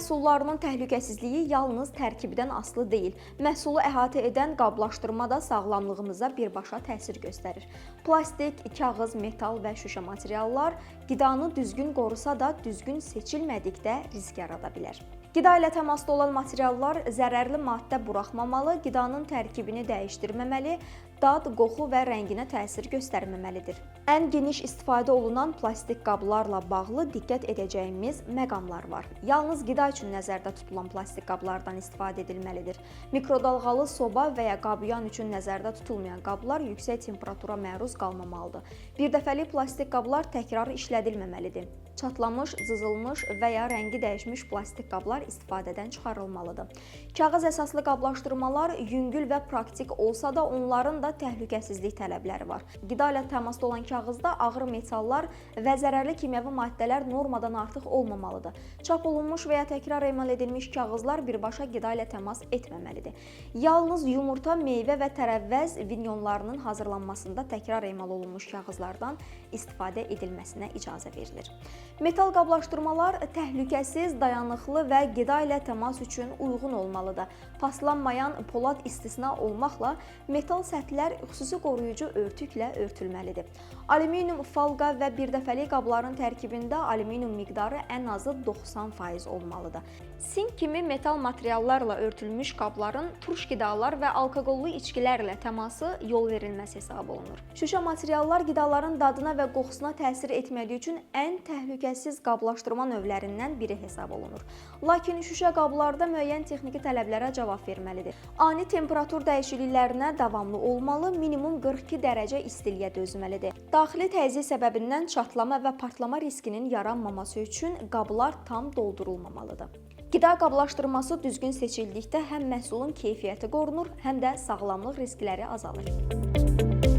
məhsullarının təhlükəsizliyi yalnız tərkibindən asılı deyil. Məhsulu əhatə edən qablaşdırma da sağlamlığımıza birbaşa təsir göstərir. Plastik, kağız, metal və şüşə materiallar qidanı düzgün qorusa da düzgün seçilmədikdə risk yarada bilər. Qida ilə təmasda olan materiallar zərərli maddə buraxmamalı, qidanın tərkibini dəyişdirməməli, dad, qoxu və rənginə təsir göstərməməlidir. Ən geniş istifadə olunan plastik qablarla bağlı diqqət edəcəyimiz məqamlar var. Yalnız qida üçün nəzərdə tutulan plastik qablardan istifadə edilməlidir. Mikrodalğalı soba və ya qabyan üçün nəzərdə tutulmayan qablar yüksək temperatura məruz qalmamalıdır. Birdəfəlik plastik qablar təkrar işlədilməməlidir. Çatlamış, cızılmış və ya rəngi dəyişmiş plastik qablar istifadədən çıxarılmalıdır. Kağız əsaslı qablaşdırmalar yüngül və praktik olsa da onların da təhlükəsizlik tələbləri var. Qida ilə təmasda olan kağızda ağır metallar və zərərli kimyəvi maddələr normadan artıq olmamalıdır. Çap olunmuş və ya təkrar emal edilmiş kağızlar birbaşa qida ilə təmas etməməlidir. Yalnız yumurta, meyvə və tərəvəz vinyonlarının hazırlanmasında təkrar emal olunmuş kağızlardan istifadə edilməsinə icazə verilir. Metal qablaşdırmalar təhlükəsiz, dayanıqlı və qida ilə təmas üçün uyğun olmalıdır. Paslanmayan polad istisna olmaqla metal səthlər xüsusi qoruyucu örtüklə örtülməlidir. Alüminium folqa və birdəfəlik qabların tərkibində alüminium miqdarı ən azı 90% olmalıdır. Sink kimi metal materiallarla örtülmüş qabların turş qidalar və alkoqollu içkilərlə təması yol verilməz hesab olunur. Şüşə materiallar qidaların dadına və qoxusuna təsir etmədiyi üçün ən təhlükəsiz qablaşdırma növlərindən biri hesab olunur. Lakin şüşə qablarda müəyyən texniki tələblərə cavab verməlidir. Ani temperatur dəyişikliklərinə davamlı olmalı, minimum 42 dərəcə istiliyə dözməlidir. Daxili təzyiq səbəbindən çatlama və partlama riskinin yaranmaması üçün qablar tam doldurulmamalıdır. Qida qablaşdırması düzgün seçildikdə həm məhsulun keyfiyyəti qorunur, həm də sağlamlıq riskləri azalır.